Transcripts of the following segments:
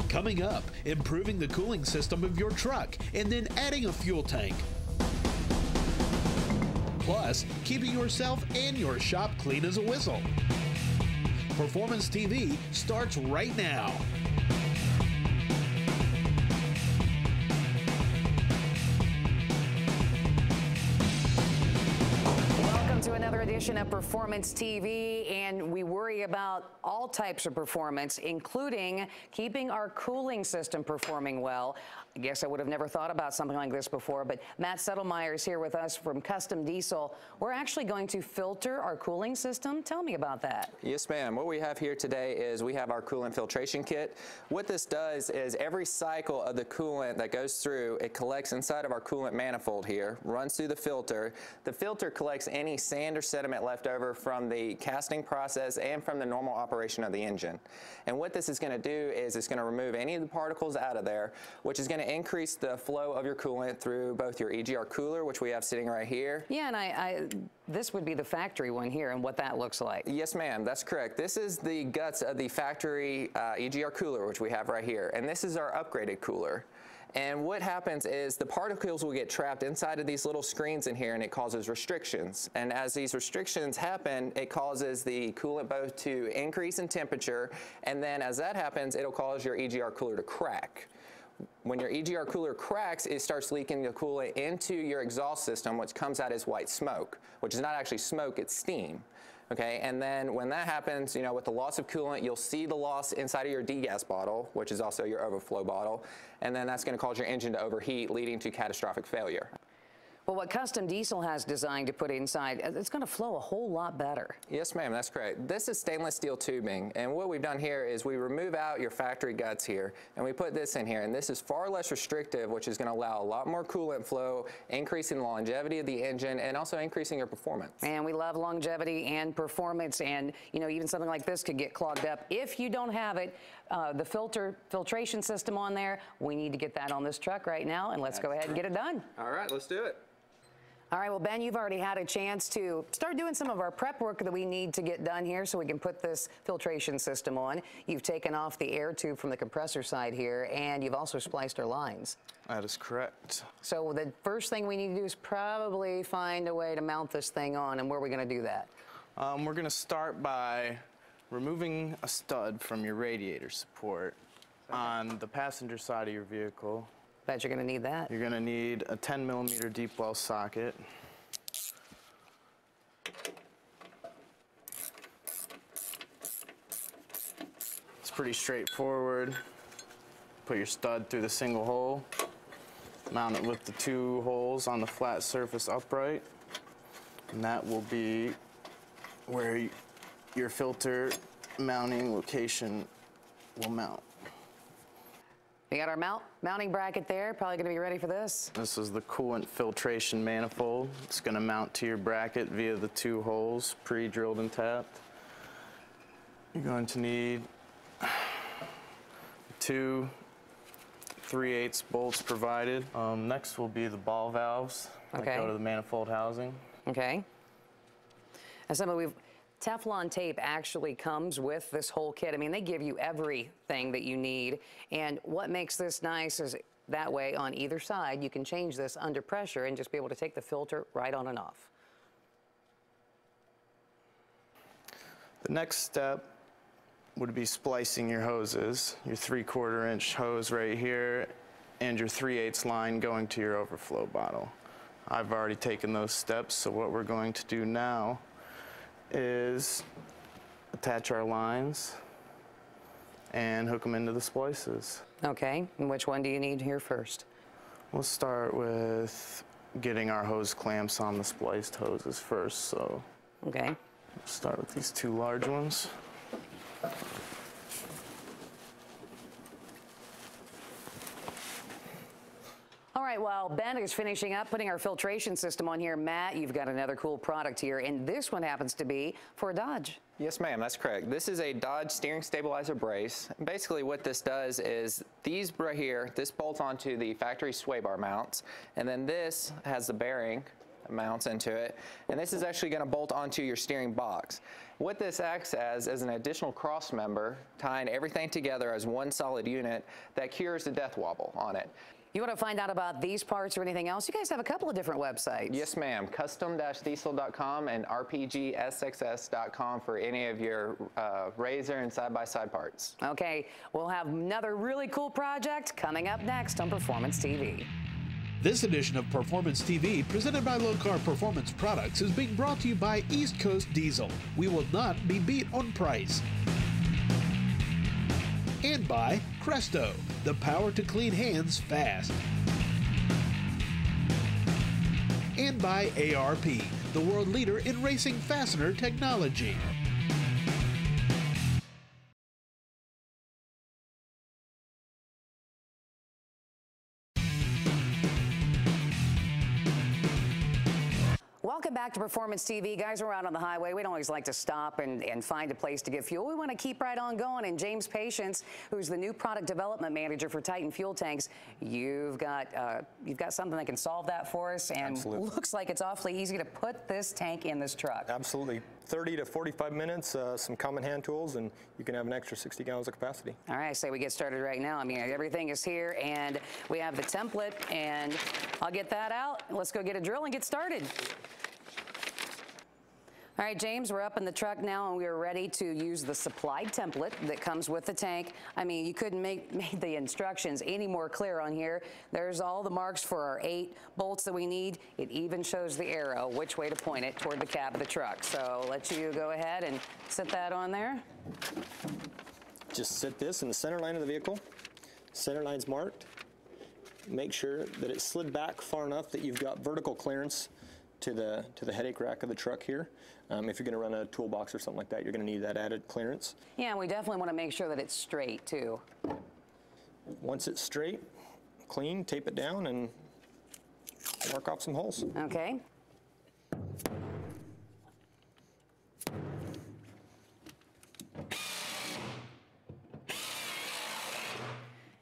Coming up, improving the cooling system of your truck and then adding a fuel tank. Plus, keeping yourself and your shop clean as a whistle. Performance TV starts right now. To another edition of Performance TV, and we worry about all types of performance, including keeping our cooling system performing well. I guess I would have never thought about something like this before, but Matt Settlemyer is here with us from Custom Diesel. We're actually going to filter our cooling system. Tell me about that. Yes, ma'am. What we have here today is we have our coolant filtration kit. What this does is every cycle of the coolant that goes through, it collects inside of our coolant manifold here, runs through the filter. The filter collects any sand or sediment left over from the casting process and from the normal operation of the engine. And what this is going to do is it's going to remove any of the particles out of there, which is going to increase the flow of your coolant through both your EGR cooler, which we have sitting right here. Yeah, and this would be the factory one here and what that looks like. Yes, ma'am, that's correct. This is the guts of the factory EGR cooler, which we have right here. And this is our upgraded cooler. And what happens is the particles will get trapped inside of these little screens in here, and it causes restrictions. And as these restrictions happen, it causes the coolant both to increase in temperature, and then as that happens, it'll cause your EGR cooler to crack. When your EGR cooler cracks, it starts leaking the coolant into your exhaust system, which comes out as white smoke, which is not actually smoke, it's steam. Okay, and then when that happens, you know, with the loss of coolant, you'll see the loss inside of your degas bottle, which is also your overflow bottle, and then that's going to cause your engine to overheat, leading to catastrophic failure. Well, what Custom Diesel has designed to put inside, it's going to flow a whole lot better. Yes, ma'am, that's correct. This is stainless steel tubing, and what we've done here is we remove out your factory guts here, and we put this in here, and this is far less restrictive, which is going to allow a lot more coolant flow, increasing the longevity of the engine, and also increasing your performance. And we love longevity and performance, and you know, even something like this could get clogged up. If you don't have it, the filtration system on there, we need to get that on this truck right now, and let's go ahead and get it done. All right, let's do it. All right, well, Ben, you've already had a chance to start doing some of our prep work that we need to get done here so we can put this filtration system on. You've taken off the air tube from the compressor side here, and you've also spliced our lines. That is correct. So the first thing we need to do is probably find a way to mount this thing on, and where are we going to do that? We're going to start by removing a stud from your radiator support on the passenger side of your vehicle. Bet you're going to need that. You're going to need a 10mm deep well socket. It's pretty straightforward. Put your stud through the single hole, mount it with the two holes on the flat surface upright, and that will be where your filter mounting location will mount. We got our mounting bracket there. Probably going to be ready for this. This is the coolant filtration manifold. It's going to mount to your bracket via the two holes, pre-drilled and tapped. You're going to need two 3/8 bolts provided. Next will be the ball valves that go to the manifold housing. Okay. And Teflon tape actually comes with this whole kit. I mean, they give you everything that you need. And what makes this nice is that way on either side, you can change this under pressure and just be able to take the filter right on and off. The next step would be splicing your hoses, your 3/4 inch hose right here, and your 3/8 line going to your overflow bottle. I've already taken those steps, so what we're going to do now is attach our lines and hook them into the splices. Okay, and which one do you need here first? We'll start with getting our hose clamps on the spliced hoses first, so okay. Start with these two large ones. All right, while Ben is finishing up putting our filtration system on here, Matt, you've got another cool product here, and this one happens to be for a Dodge. Yes, ma'am, that's correct. This is a Dodge steering stabilizer brace. Basically what this does is these right here, this bolts onto the factory sway bar mounts, and then this has the bearing mounts into it. And this is actually going to bolt onto your steering box. What this acts as is an additional cross member tying everything together as one solid unit that cures the death wobble on it. You want to find out about these parts or anything else? You guys have a couple of different websites. Yes, ma'am. Custom-diesel.com and rpgsxs.com for any of your Razor and side-by-side parts. Okay, we'll have another really cool project coming up next on Performance TV. This edition of Performance TV, presented by Low Carb Performance Products, is being brought to you by East Coast Diesel. We will not be beat on price. And by Cresto, the power to clean hands fast. And by ARP, the world leader in racing fastener technology. Welcome back to Performance TV. Guys, we're out on the highway. We don't always like to stop and find a place to get fuel. We want to keep right on going. And James Patience, who's the new product development manager for Titan Fuel Tanks, you've got something that can solve that for us. And Absolutely. Looks like it's awfully easy to put this tank in this truck. Absolutely. 30 to 45 minutes, some common hand tools, and you can have an extra 60 gallons of capacity. All right, I say we get started right now. I mean, everything is here, and we have the template, and I'll get that out. Let's go get a drill and get started. All right, James, we're up in the truck now, and we are ready to use the supplied template that comes with the tank. I mean, you couldn't make the instructions any more clear on here. There's all the marks for our 8 bolts that we need. It even shows the arrow, which way to point it toward the cab of the truck. So I'll let you go ahead and set that on there. Just set this in the center line of the vehicle. Center line's marked. Make sure that it's slid back far enough that you've got vertical clearance to the headache rack of the truck here. If you're going to run a toolbox or something like that, you're going to need that added clearance. Yeah, and we definitely want to make sure that it's straight too. Once it's straight, clean, tape it down, and mark off some holes. Okay.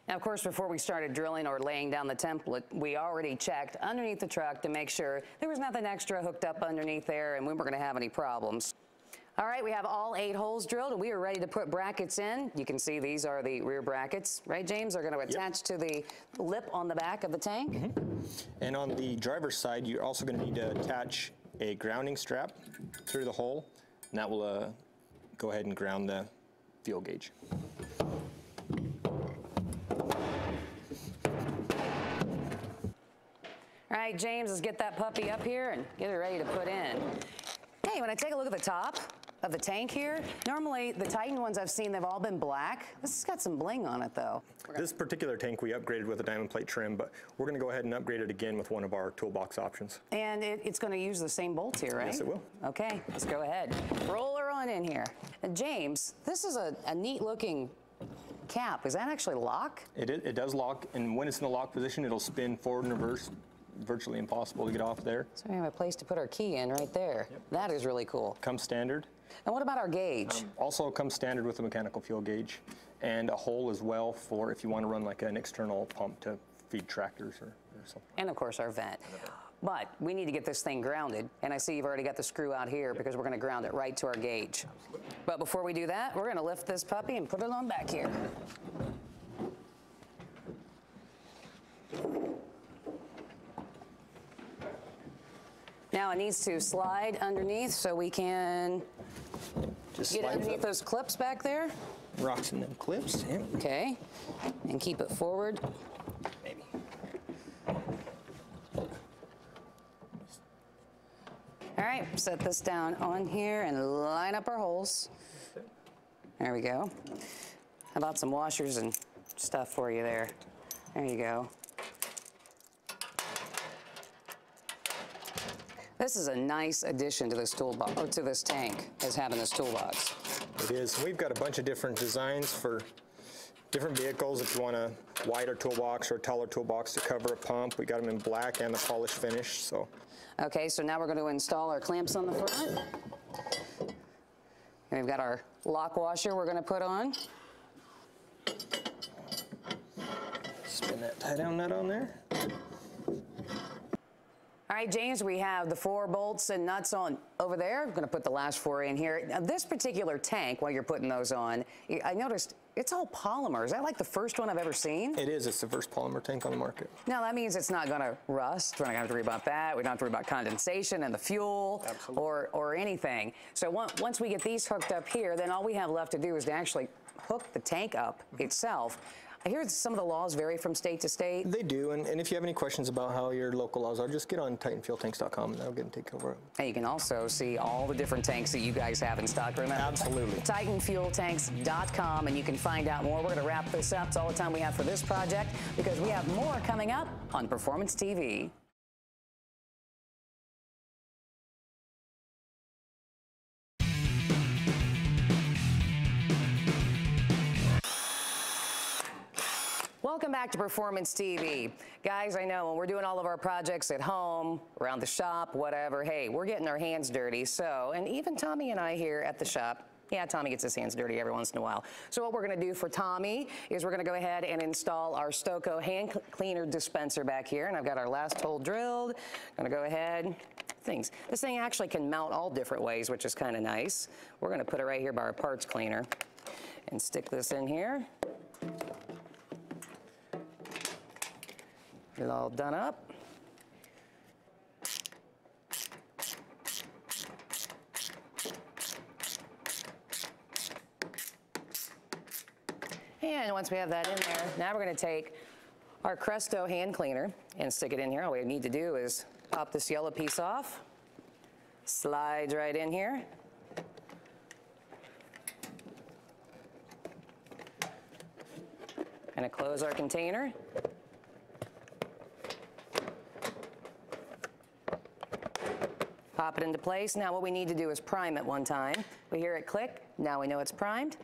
Now, of course, before we started drilling or laying down the template, we already checked underneath the truck to make sure there was nothing extra hooked up underneath there and we weren't going to have any problems. All right, we have all 8 holes drilled and we are ready to put brackets in. You can see these are the rear brackets, right, James? They're going to attach to the lip on the back of the tank. Mm-hmm. And on the driver's side, you're also going to need to attach a grounding strap through the hole, and that will go ahead and ground the fuel gauge. All right, James, let's get that puppy up here and get it ready to put in. Hey, when I take a look at the top of the tank here, normally the Titan ones I've seen, they've all been black. This has got some bling on it, though. This particular tank we upgraded with a diamond plate trim, but we're going to go ahead and upgrade it again with one of our toolbox options. And it's going to use the same bolts here, right? Yes, it will. Okay, let's go ahead. Roll her on in here. And James, this is a neat-looking cap. Is that actually lock? It does lock, and when it's in the lock position, it'll spin forward and reverse. Virtually impossible to get off there. So we have a place to put our key in right there. Yep. That is really cool. Comes standard. And what about our gauge? Also comes standard with a mechanical fuel gauge and a hole as well for if you want to run like an external pump to feed tractors or something. And of course our vent. But we need to get this thing grounded, and I see you've already got the screw out here because we're going to ground it right to our gauge. Absolutely. But before we do that, we're going to lift this puppy and put it on back here. Now it needs to slide underneath so we can get underneath those clips back there. Rocks in them clips, yeah. Okay, and keep it forward. Maybe. All right, set this down on here and line up our holes. There we go. How about some washers and stuff for you there? There you go. This is a nice addition to this toolbox, or to this tank, is having this toolbox. It is. We've got a bunch of different designs for different vehicles. If you want a wider toolbox or a taller toolbox to cover a pump, we got them in black and the polished finish. So. Okay, so now we're going to install our clamps on the front. And we've got our lock washer we're going to put on. Spin that tie-down nut on there. All All right, James, we have the 4 bolts and nuts on over there. I'm going to put the last 4 in here. Now, this particular tank, while you're putting those on, I noticed it's all polymer. Is that like the first one I've ever seen? It is. It's the first polymer tank on the market. Now, that means it's not going to rust. We're not going to have to worry about that. We don't have to worry about condensation and the fuel or anything. So once we get these hooked up here, then all we have left to do is to actually hook the tank up itself. I hear some of the laws vary from state to state. They do, and if you have any questions about how your local laws are, just get on TitanFuelTanks.com and that'll get them taken care of. And you can also see all the different tanks that you guys have in stock. Remember? Absolutely. TitanFuelTanks.com, and you can find out more. We're going to wrap this up. It's all the time we have for this project because we have more coming up on Performance TV. Welcome back to Performance TV. Guys, I know when we're doing all of our projects at home, around the shop, whatever, hey, we're getting our hands dirty. So, and even Tommy and I here at the shop, yeah, Tommy gets his hands dirty every once in a while. So what we're going to do for Tommy is we're going to go ahead and install our Stoco hand cleaner dispenser back here. And I've got our last hole drilled. I'm going to go ahead. This thing actually can mount all different ways, which is kind of nice. We're going to put it right here by our parts cleaner and stick this in here. Get it all done up. And once we have that in there, now we're going to take our Cresto hand cleaner and stick it in here. All we need to do is pop this yellow piece off, slides right in here. Going to close our container. Pop it into place. Now what we need to do is prime it one time. We hear it click. Now we know it's primed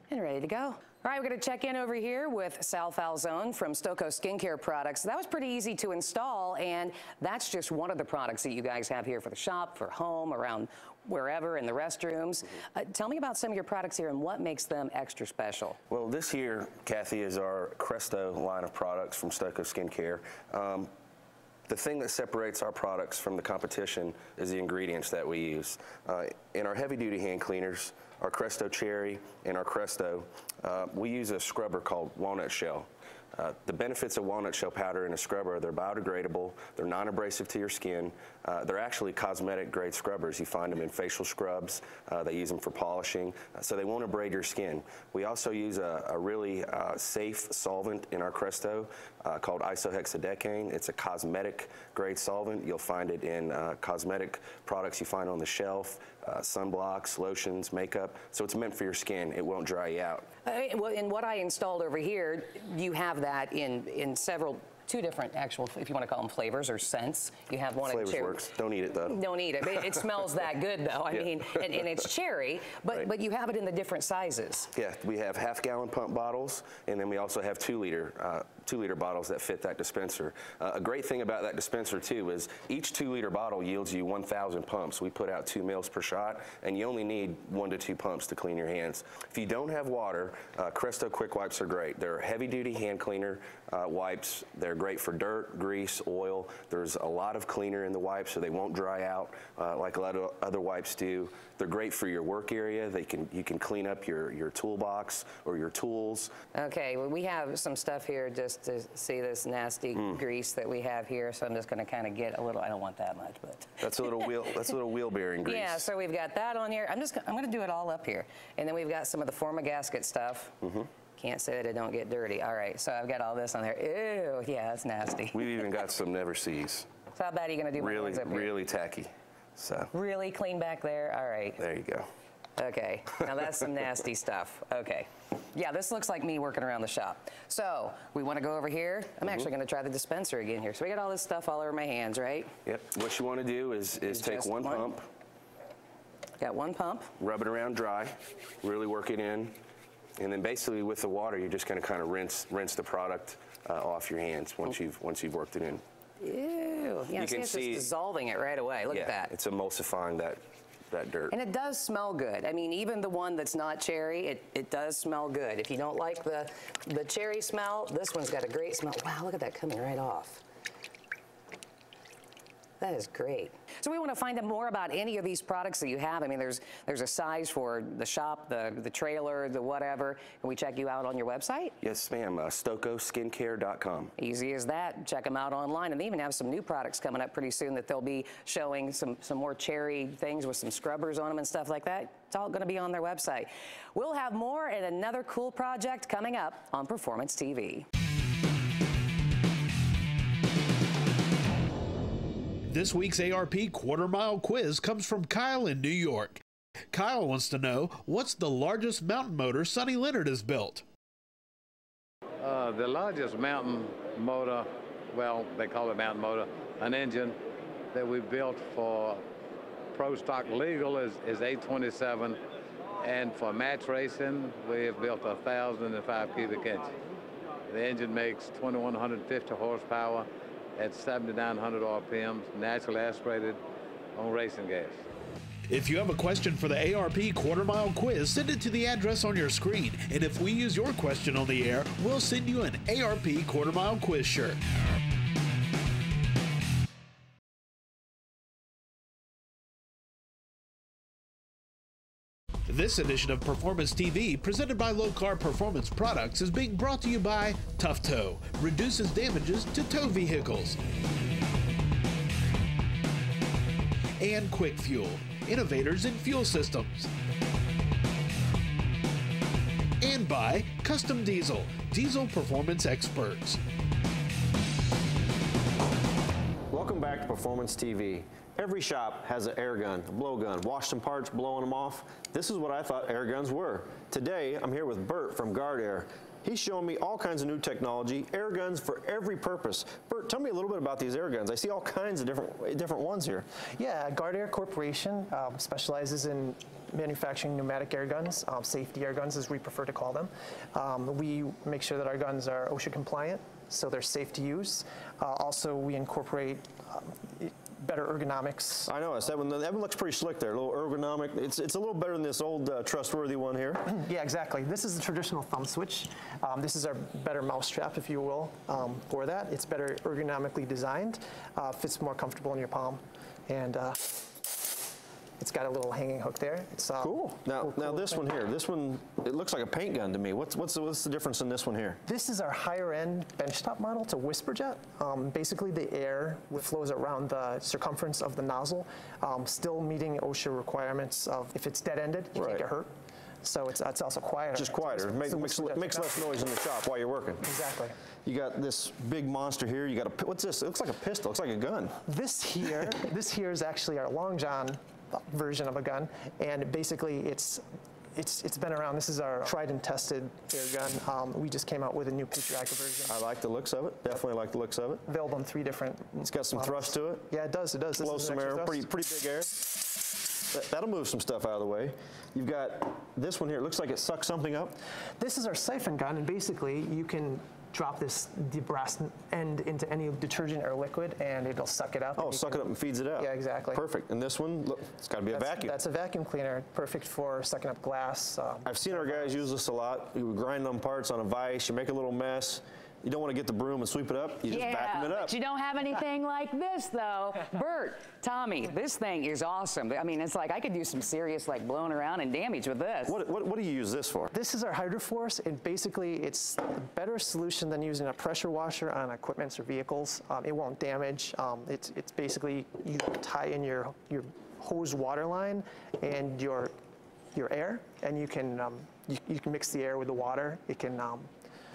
and ready to go. All right, we're going to check in over here with Sal Falzone from Stoco Skincare Products. That was pretty easy to install, and that's just one of the products that you guys have here for the shop, for home, around wherever, in the restrooms. Tell me about some of your products here and what makes them extra special. Well, this here, Kathy, is our Cresto line of products from Stoco Skincare. The thing that separates our products from the competition is the ingredients that we use. In our heavy-duty hand cleaners, our Cresto Cherry and our Cresto, we use a scrubber called walnut shell. The benefits of walnut shell powder in a scrubber are they're biodegradable, they're non-abrasive to your skin, they're actually cosmetic grade scrubbers. You find them in facial scrubs, they use them for polishing, so they won't abrade your skin. We also use a really safe solvent in our Cresto called isohexadecane. It's a cosmetic grade solvent. You'll find it in cosmetic products you find on the shelf, sunblocks, lotions, makeup, so it's meant for your skin. It won't dry you out. Well, in what I installed over here, you have that in two different actual, if you want to call them flavors or scents. You have one Flavors in cherry. works. Don't eat it though. Don't eat it. But it smells that good though. I mean, and it's cherry, but you have it in the different sizes. Yeah, we have half-gallon pump bottles, and then we also have 2-liter bottles that fit that dispenser. A great thing about that dispenser too is each 2-liter bottle yields you 1,000 pumps. We put out 2 mils per shot, and you only need 1 to 2 pumps to clean your hands. If you don't have water, Cresto Quick Wipes are great. They're heavy-duty hand cleaner wipes. They're great for dirt, grease, oil. There's a lot of cleaner in the wipes, so they won't dry out like a lot of other wipes do. They're great for your work area. You can clean up your toolbox or your tools. Okay, well, we have some stuff here just to see this nasty grease that we have here. So I'm just going to kind of get a little. I don't want that much, but that's a little wheel. That's a little wheel bearing grease. Yeah. So we've got that on here. I'm going to do it all up here, and then we've got some of the Forma gasket stuff. Can't say that it don't get dirty. All right. So I've got all this on there. Ew. Yeah, that's nasty. We've even got some Never Sees. So how bad are you going to do my hands up here? Really tacky. So. Really clean back there. All right. There you go. Okay, now that's some nasty stuff. Okay. Yeah, this looks like me working around the shop. So we want to go over here. I'm actually going to try the dispenser again here. So we got all this stuff all over my hands, right? Yep. What you want to do is take one pump. Got one pump. Rub it around dry. Really work it in. And then basically with the water, you're just going to kind of rinse the product off your hands once you've worked it in. Ew. Yeah, it's just dissolving it right away. Look at that. It's emulsifying that dirt. And it does smell good. I mean, even the one that's not cherry, it does smell good. If you don't like the cherry smell, this one's got a great smell. Wow, look at that coming right off. That is great. So we want to find out more about any of these products that you have. I mean, there's a size for the shop, the trailer, the whatever. Can we check you out on your website? Yes, ma'am. StokoSkincare.com. Easy as that. Check them out online. And they even have some new products coming up pretty soon that they'll be showing some more cherry things with some scrubbers on them and stuff like that. It's all going to be on their website. We'll have more and another cool project coming up on Performance TV. This week's ARP Quarter Mile Quiz comes from Kyle in New York. Kyle wants to know, what's the largest mountain motor Sonny Leonard has built? The largest mountain motor, well, they call it mountain motor, an engine that we built for Pro Stock Legal is 827, and for match racing, we have built 1,005 cubic inch. The engine makes 2,150 horsepower at 7,900 RPMs, naturally aspirated on racing gas. If you have a question for the ARP Quarter Mile Quiz, send it to the address on your screen. And if we use your question on the air, we'll send you an ARP Quarter Mile Quiz shirt. This edition of Performance TV, presented by Low Carb Performance Products, is being brought to you by Tough Tow, reduces damages to tow vehicles. And Quick Fuel, innovators in fuel systems. And by Custom Diesel, diesel performance experts. Welcome back to Performance TV. Every shop has an air gun, a blow gun, wash some parts, blowing them off. This is what I thought air guns were. Today, I'm here with Bert from Guard Air. He's showing me all kinds of new technology, air guns for every purpose. Bert, tell me a little bit about these air guns. I see all kinds of different ones here. Yeah, Guard Air Corporation specializes in manufacturing pneumatic air guns, safety air guns as we prefer to call them. We make sure that our guns are OSHA compliant, so they're safe to use. Also, we incorporate better ergonomics. I know, that one looks pretty slick there, a little ergonomic. It's a little better than this old trustworthy one here. Yeah, exactly. This is the traditional thumb switch. This is our better mouse trap, if you will, for that. It's better ergonomically designed, fits more comfortable in your palm, and it's got a little hanging hook there. It's cool. Now this one here, it looks like a paint gun to me. What's the difference in this one here? This is our higher end benchtop model. It's a whisper jet. Basically the air flows around the circumference of the nozzle, still meeting OSHA requirements of if it's dead ended, you can't get hurt. So it's also quieter. Just quieter. It makes less noise in the shop while you're working. Exactly. You got this big monster here. You got what's this? It looks like a pistol. It looks like a gun. This here is actually our Long John version of a gun, and basically it's been around. This is our tried and tested air gun. We just came out with a new patriotic version. I like the looks of it. Definitely like the looks of it. Available in 3 different. It's got some models. thrust to it. Yeah, it does. It does. Blow some air. Pretty big air. That'll move some stuff out of the way. You've got this one here. It looks like it sucks something up. This is our siphon gun, and basically you can drop the brass end into any detergent or liquid, and it'll suck it up. Oh, suck it up and feeds it out. Yeah, exactly. Perfect. And this one, look, it's got to be a vacuum. That's a vacuum cleaner, perfect for sucking up glass. I've seen our guys use this a lot. You grind on parts on a vise, you make a little mess. You don't want to get the broom and sweep it up. You just vacuum it up. But you don't have anything like this, though. Bert, Tommy, this thing is awesome. I mean, it's like I could do some serious like blowing around and damage with this. What do you use this for? This is our HydroForce, and basically it's a better solution than using a pressure washer on equipment or vehicles. It won't damage. It's basically you tie in your hose water line and your air, and you can mix the air with the water. It can.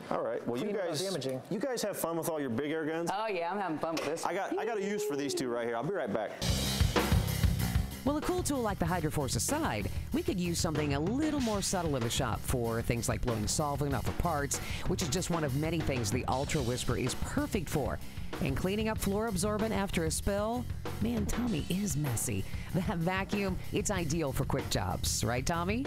All right. Well, you guys have fun with all your big air guns. Oh yeah, I'm having fun with this. I got a use for these two right here. I'll be right back. Well, a cool tool like the HydroForce aside, we could use something a little more subtle in the shop for things like blowing solvent off of parts, which is just one of many things the Ultra Whisper is perfect for. And cleaning up floor absorbent after a spill, man, Tommy is messy. That vacuum, it's ideal for quick jobs, right, Tommy?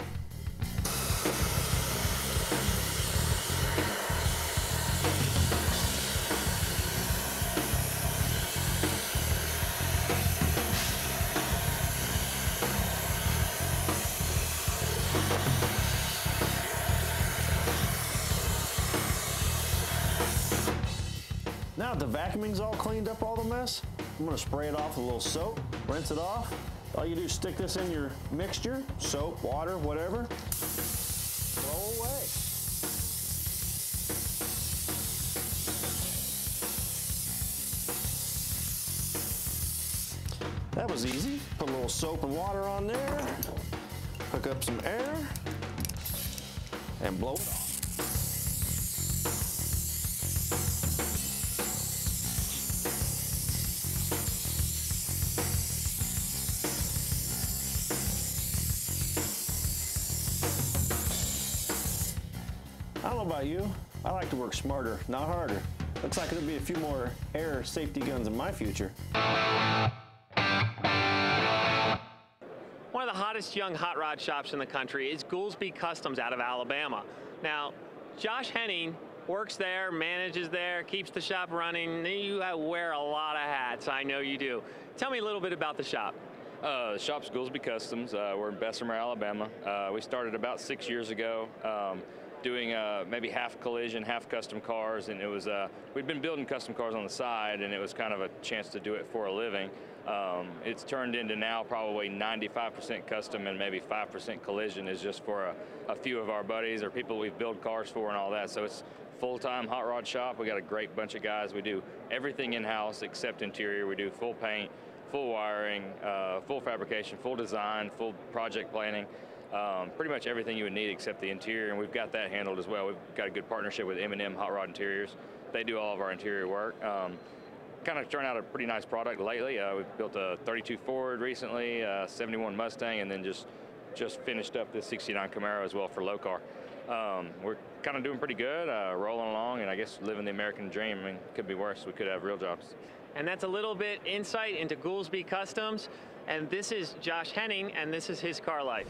Now the vacuuming's all cleaned up all the mess, I'm gonna spray it off with a little soap, rinse it off. All you do is stick this in your mixture, soap, water, whatever, blow away. That was easy. Put a little soap and water on there, hook up some air, and blow it off. I don't know about you, I like to work smarter, not harder. Looks like there'll be a few more air safety guns in my future. One of the hottest young hot rod shops in the country is Goulsby Customs out of Alabama. Now, Josh Henning works there, manages there, keeps the shop running. You wear a lot of hats, I know you do. Tell me a little bit about the shop. The shop's Goulsby Customs. We're in Bessemer, Alabama. We started about 6 years ago doing maybe half collision, half custom cars, and it was, we'd been building custom cars on the side, and it was kind of a chance to do it for a living. It's turned into now probably 95% custom and maybe 5% collision is just for a few of our buddies or people we've built cars for and all that. So it's full-time hot rod shop. We got a great bunch of guys. We do everything in-house except interior. We do full paint, full wiring, full fabrication, full design, full project planning. Pretty much everything you would need except the interior, and we've got that handled as well. We've got a good partnership with M&M Hot Rod Interiors. They do all of our interior work. Kind of turned out a pretty nice product lately. We've built a 32 Ford recently, 71 Mustang, and then just finished up the 69 Camaro as well for low car. We're kind of doing pretty good, rolling along, and I guess living the American dream. I mean, could be worse. We could have real jobs. And that's a little bit insight into Goulsby Customs. And this is Josh Henning, and this is his car life.